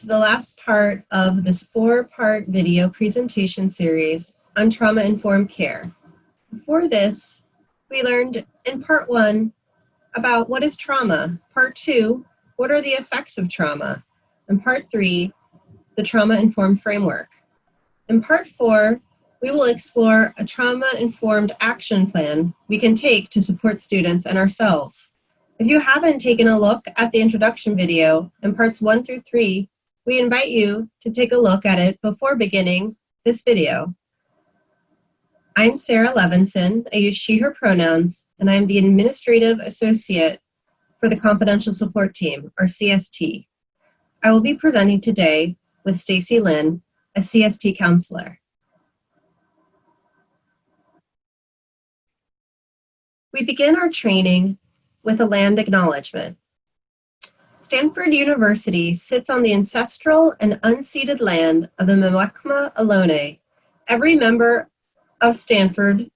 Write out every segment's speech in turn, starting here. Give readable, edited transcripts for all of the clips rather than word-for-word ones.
to the last part of this 4-part video presentation series on trauma-informed care. Before this, we learned in part 1 about what is trauma, part 2, what are the effects of trauma, and part 3, the trauma-informed framework. In part 4, we will explore a trauma-informed action plan we can take to support students and ourselves. If you haven't taken a look at the introduction video in parts 1 through 3, we invite you to take a look at it before beginning this video. I'm Sarah Levinson. I use she, her pronouns, and I'm the Administrative Associate for the Confidential Support Team, or CST. I will be presenting today with Stacy Lynn, a CST counselor. We begin our training with a land acknowledgement. Stanford University sits on the ancestral and unceded land of the Mwekma Ohlone. Every member of Stanford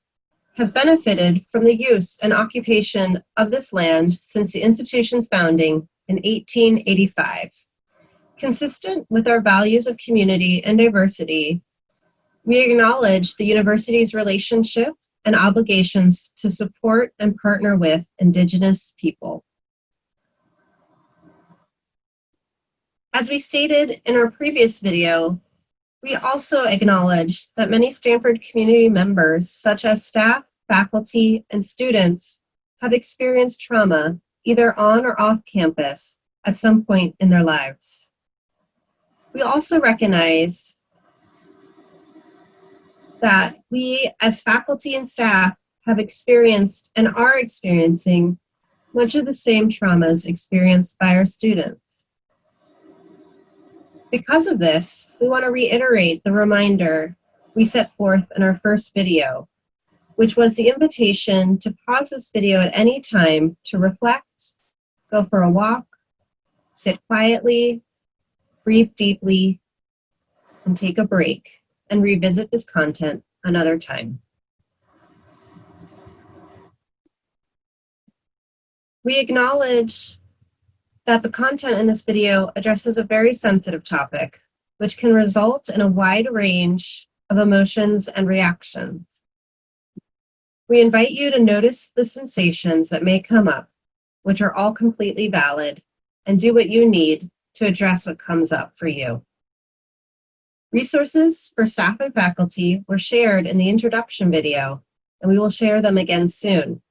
has benefited from the use and occupation of this land since the institution's founding in 1885. Consistent with our values of community and diversity, we acknowledge the university's relationship and obligations to support and partner with Indigenous people. As we stated in our previous video, we also acknowledge that many Stanford community members, such as staff, faculty, and students, have experienced trauma either on or off campus at some point in their lives. We also recognize that we as faculty and staff have experienced and are experiencing much of the same traumas experienced by our students. Because of this, we want to reiterate the reminder we set forth in our first video, which was the invitation to pause this video at any time to reflect, go for a walk, sit quietly, breathe deeply, and take a break, and revisit this content another time. We acknowledge that the content in this video addresses a very sensitive topic, which can result in a wide range of emotions and reactions. We invite you to notice the sensations that may come up, which are all completely valid, and do what you need to address what comes up for you. Resources for staff and faculty were shared in the introduction video, and we will share them again soon.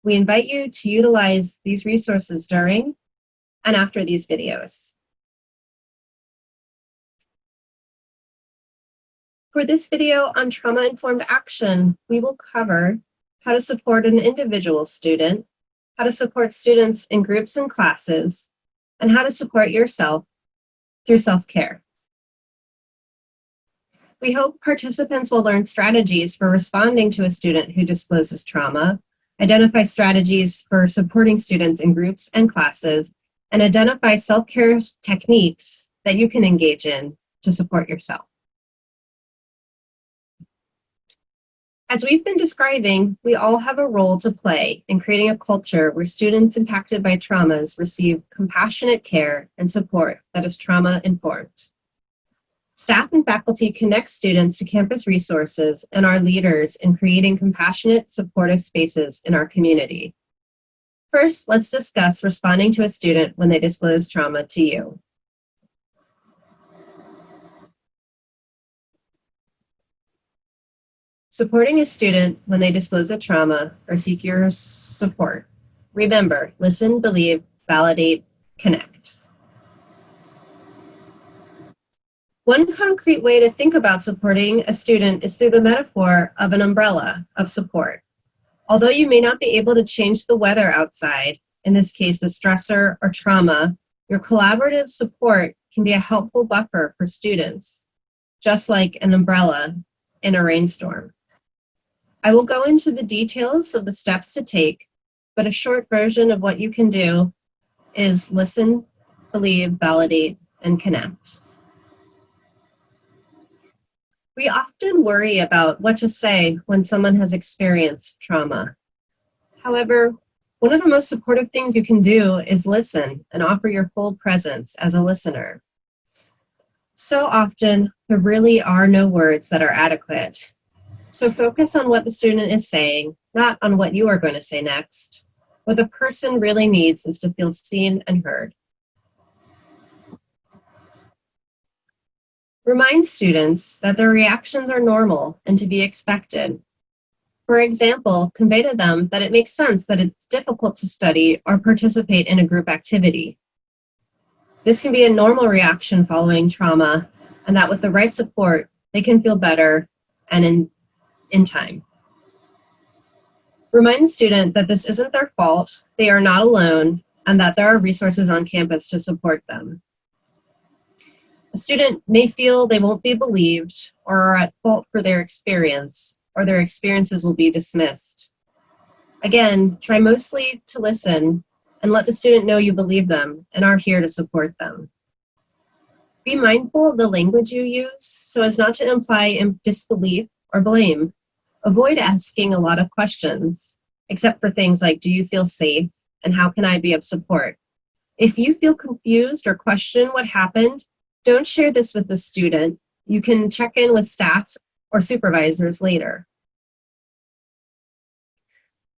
We invite you to utilize these resources during and after these videos. For this video on trauma-informed action, we will cover how to support an individual student, how to support students in groups and classes, and how to support yourself through self-care. We hope participants will learn strategies for responding to a student who discloses trauma, identify strategies for supporting students in groups and classes, and identify self-care techniques that you can engage in to support yourself. As we've been describing, we all have a role to play in creating a culture where students impacted by traumas receive compassionate care and support that is trauma-informed. Staff and faculty connect students to campus resources and are leaders in creating compassionate, supportive spaces in our community. First, let's discuss responding to a student when they disclose trauma to you. Supporting a student when they disclose a trauma or seek your support. Remember, listen, believe, validate, connect. One concrete way to think about supporting a student is through the metaphor of an umbrella of support. Although you may not be able to change the weather outside, in this case the stressor or trauma, your collaborative support can be a helpful buffer for students, just like an umbrella in a rainstorm. I will go into the details of the steps to take, but a short version of what you can do is listen, believe, validate, and connect. We often worry about what to say when someone has experienced trauma. However, one of the most supportive things you can do is listen and offer your full presence as a listener. So often, there really are no words that are adequate. So focus on what the student is saying, not on what you are going to say next. What the person really needs is to feel seen and heard. Remind students that their reactions are normal and to be expected. For example, convey to them that it makes sense that it's difficult to study or participate in a group activity. This can be a normal reaction following trauma, and that with the right support, they can feel better and in time. Remind the student that this isn't their fault, they are not alone, and that there are resources on campus to support them. A student may feel they won't be believed or are at fault for their experience, or their experiences will be dismissed. Again, try mostly to listen and let the student know you believe them and are here to support them. Be mindful of the language you use so as not to imply disbelief or blame. Avoid asking a lot of questions, except for things like, do you feel safe and how can I be of support? If you feel confused or question what happened, don't share this with the student. You can check in with staff or supervisors later.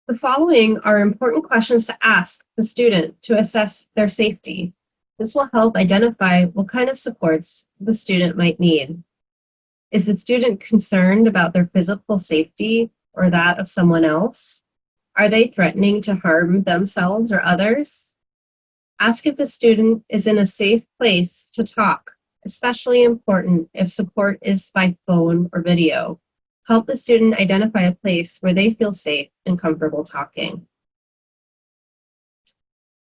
The following are important questions to ask the student to assess their safety. This will help identify what kind of supports the student might need. Is the student concerned about their physical safety or that of someone else? Are they threatening to harm themselves or others? Ask if the student is in a safe place to talk, especially important if support is by phone or video. Help the student identify a place where they feel safe and comfortable talking.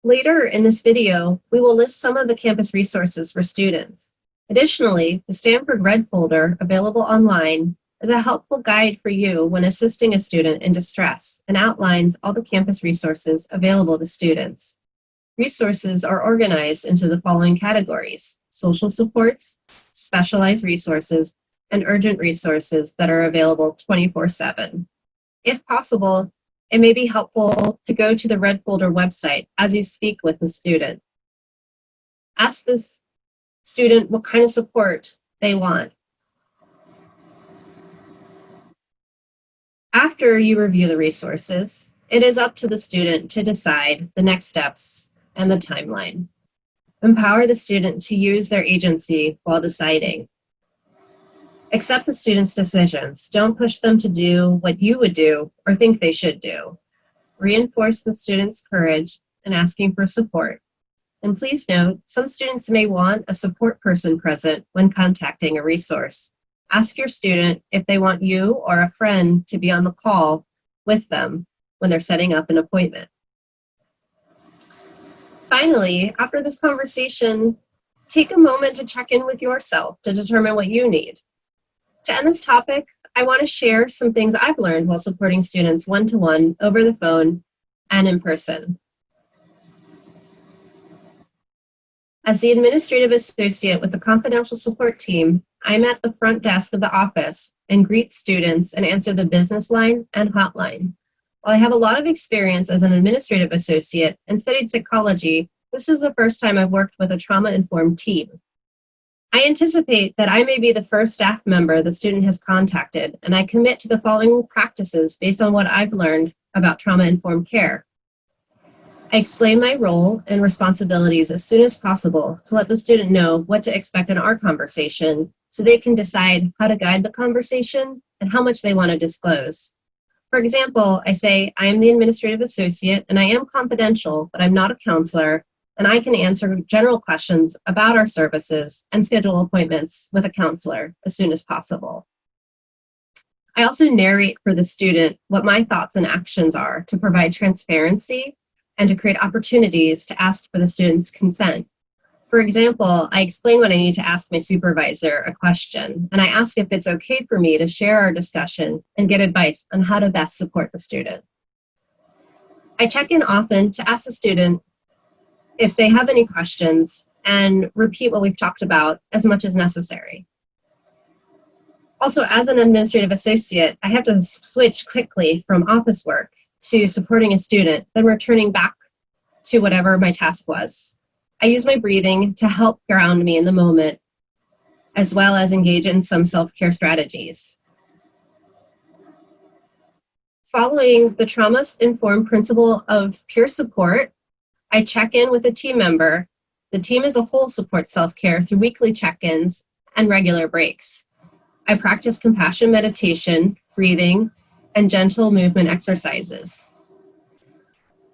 Later in this video, we will list some of the campus resources for students. Additionally, the Stanford Red Folder, available online, is a helpful guide for you when assisting a student in distress and outlines all the campus resources available to students. Resources are organized into the following categories: social supports, specialized resources, and urgent resources that are available 24/7. If possible, it may be helpful to go to the Red Folder website as you speak with the student. Ask this student what kind of support they want. After you review the resources, it is up to the student to decide the next steps and the timeline. Empower the student to use their agency while deciding. Accept the student's decisions. Don't push them to do what you would do or think they should do. Reinforce the student's courage in asking for support. And please note, some students may want a support person present when contacting a resource. Ask your student if they want you or a friend to be on the call with them when they're setting up an appointment. Finally, after this conversation, take a moment to check in with yourself to determine what you need. To end this topic, I want to share some things I've learned while supporting students one-to-one, over the phone, and in person. As the administrative associate with the confidential support team, I'm at the front desk of the office and greet students and answer the business line and hotline. While I have a lot of experience as an administrative associate and studied psychology, this is the first time I've worked with a trauma-informed team. I anticipate that I may be the first staff member the student has contacted, and I commit to the following practices based on what I've learned about trauma-informed care. I explain my role and responsibilities as soon as possible to let the student know what to expect in our conversation so they can decide how to guide the conversation and how much they want to disclose. For example, I say, I am the administrative associate and I am confidential, but I'm not a counselor, and I can answer general questions about our services and schedule appointments with a counselor as soon as possible. I also narrate for the student what my thoughts and actions are to provide transparency and to create opportunities to ask for the student's consent. For example, I explain when I need to ask my supervisor a question, and I ask if it's okay for me to share our discussion and get advice on how to best support the student. I check in often to ask the student if they have any questions and repeat what we've talked about as much as necessary. Also, as an administrative associate, I have to switch quickly from office work to supporting a student, then returning back to whatever my task was. I use my breathing to help ground me in the moment as well as engage in some self-care strategies. Following the trauma-informed principle of peer support, I check in with a team member. The team as a whole supports self-care through weekly check-ins and regular breaks. I practice compassion meditation, breathing, and gentle movement exercises.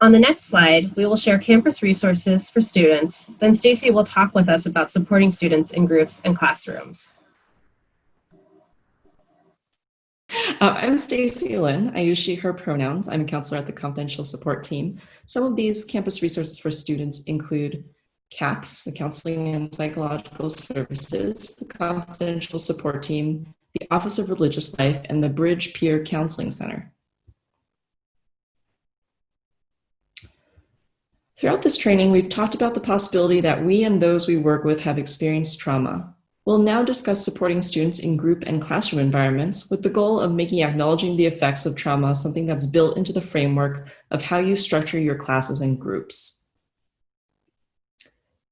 On the next slide, we will share campus resources for students. Then Stacy will talk with us about supporting students in groups and classrooms. I'm Stacy Lynn. I use she, her pronouns. I'm a counselor at the confidential support team. Some of these campus resources for students include CAPS, the Counseling and Psychological Services, the confidential support team, the Office of Religious Life, and the Bridge Peer Counseling Center. Throughout this training, we've talked about the possibility that we and those we work with have experienced trauma. We'll now discuss supporting students in group and classroom environments with the goal of making acknowledging the effects of trauma something that's built into the framework of how you structure your classes and groups.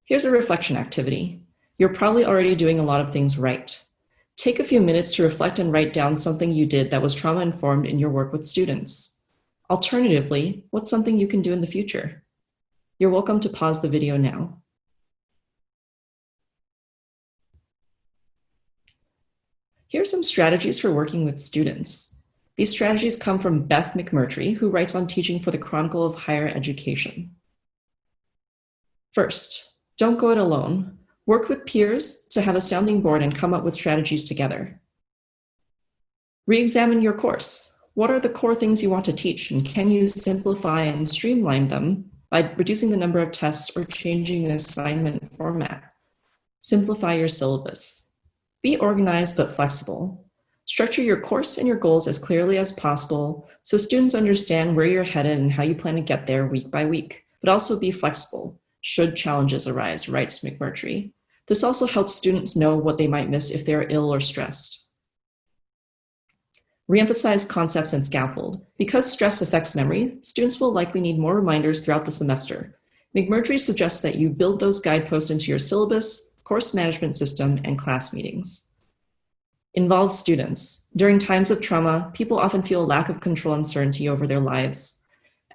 Here's a reflection activity. You're probably already doing a lot of things right. Take a few minutes to reflect and write down something you did that was trauma-informed in your work with students. Alternatively, what's something you can do in the future? You're welcome to pause the video now. Here are some strategies for working with students. These strategies come from Beth McMurtry, who writes on teaching for the Chronicle of Higher Education. First, don't go it alone. Work with peers to have a sounding board and come up with strategies together. Re-examine your course. What are the core things you want to teach, and can you simplify and streamline them by reducing the number of tests or changing the assignment format? Simplify your syllabus. Be organized but flexible. Structure your course and your goals as clearly as possible so students understand where you're headed and how you plan to get there week by week, but also be flexible should challenges arise, writes McMurtry. This also helps students know what they might miss if they're ill or stressed. Reemphasize concepts and scaffold. Because stress affects memory, students will likely need more reminders throughout the semester. McMurtry suggests that you build those guideposts into your syllabus, course management system, and class meetings. Involve students. During times of trauma, people often feel a lack of control and uncertainty over their lives.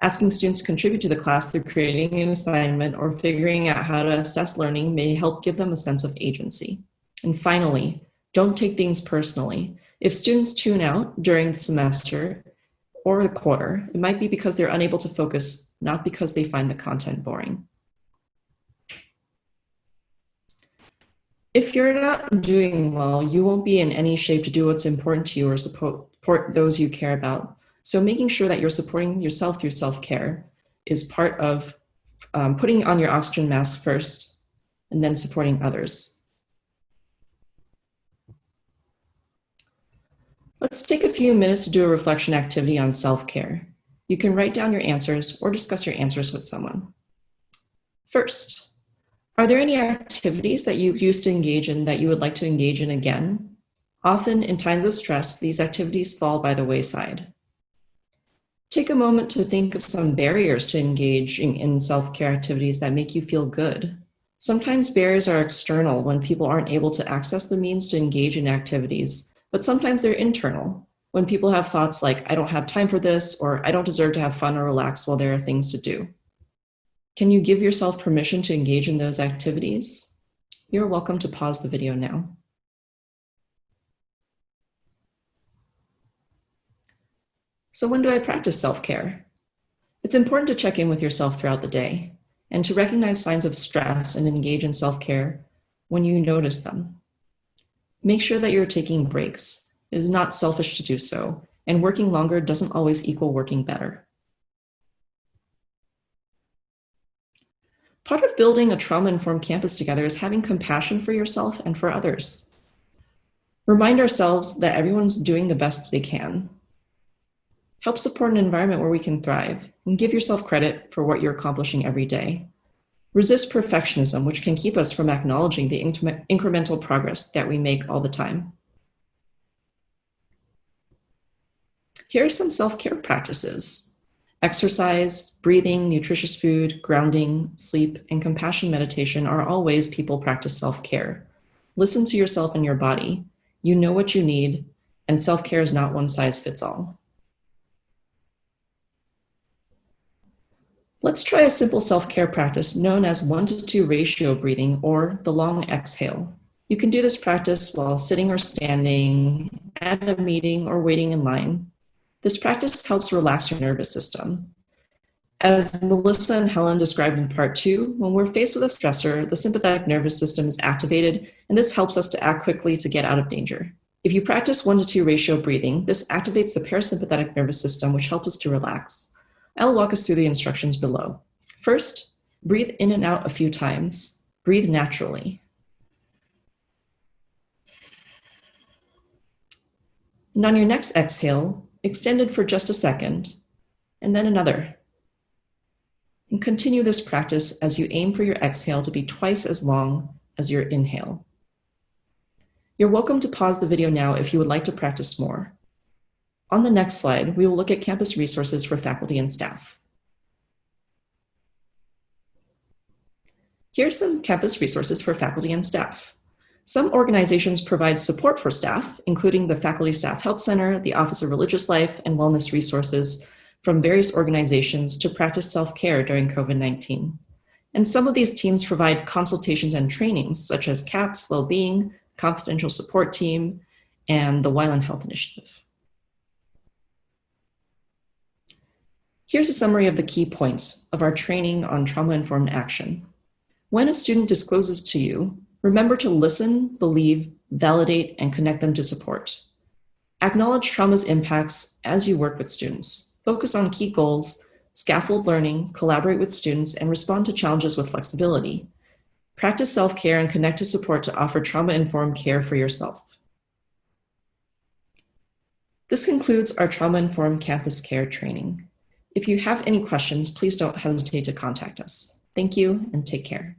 Asking students to contribute to the class through creating an assignment or figuring out how to assess learning may help give them a sense of agency. And finally, don't take things personally. If students tune out during the semester or the quarter, it might be because they're unable to focus, not because they find the content boring. If you're not doing well, you won't be in any shape to do what's important to you or support those you care about. So making sure that you're supporting yourself through self-care is part of putting on your oxygen mask first and then supporting others. Let's take a few minutes to do a reflection activity on self-care. You can write down your answers or discuss your answers with someone. First, are there any activities that you used to engage in that you would like to engage in again? Often, in times of stress, these activities fall by the wayside. Take a moment to think of some barriers to engaging in self-care activities that make you feel good. Sometimes barriers are external when people aren't able to access the means to engage in activities, but sometimes they're internal, when people have thoughts like, I don't have time for this, or I don't deserve to have fun or relax while there are things to do. Can you give yourself permission to engage in those activities? You're welcome to pause the video now. So when do I practice self-care? It's important to check in with yourself throughout the day and to recognize signs of stress and engage in self-care when you notice them. Make sure that you're taking breaks. It is not selfish to do so, and working longer doesn't always equal working better. Part of building a trauma-informed campus together is having compassion for yourself and for others. Remind ourselves that everyone's doing the best they can. Help support an environment where we can thrive, and give yourself credit for what you're accomplishing every day. Resist perfectionism, which can keep us from acknowledging the incremental progress that we make all the time. Here are some self-care practices. Exercise, breathing, nutritious food, grounding, sleep, and compassion meditation are all ways people practice self-care. Listen to yourself and your body. You know what you need, and self-care is not one size fits all. Let's try a simple self-care practice known as 1-to-2 ratio breathing, or the long exhale. You can do this practice while sitting or standing, at a meeting, or waiting in line. This practice helps relax your nervous system. As Melissa and Helen described in part 2, when we're faced with a stressor, the sympathetic nervous system is activated, and this helps us to act quickly to get out of danger. If you practice 1-to-2 ratio breathing, this activates the parasympathetic nervous system, which helps us to relax. I'll walk us through the instructions below. First, breathe in and out a few times. Breathe naturally. And on your next exhale, extend it for just a second, and then another. And continue this practice as you aim for your exhale to be twice as long as your inhale. You're welcome to pause the video now if you would like to practice more. On the next slide, we will look at campus resources for faculty and staff. Here are some campus resources for faculty and staff. Some organizations provide support for staff, including the Faculty Staff Help Center, the Office of Religious Life, and Wellness Resources from various organizations to practice self-care during COVID-19. And some of these teams provide consultations and trainings, such as CAPS, Wellbeing, Confidential Support Team, and the Wyland Health Initiative. Here's a summary of the key points of our training on trauma-informed action. When a student discloses to you, remember to listen, believe, validate, and connect them to support. Acknowledge trauma's impacts as you work with students. Focus on key goals, scaffold learning, collaborate with students, and respond to challenges with flexibility. Practice self-care and connect to support to offer trauma-informed care for yourself. This concludes our trauma-informed campus care training. If you have any questions, please don't hesitate to contact us. Thank you and take care.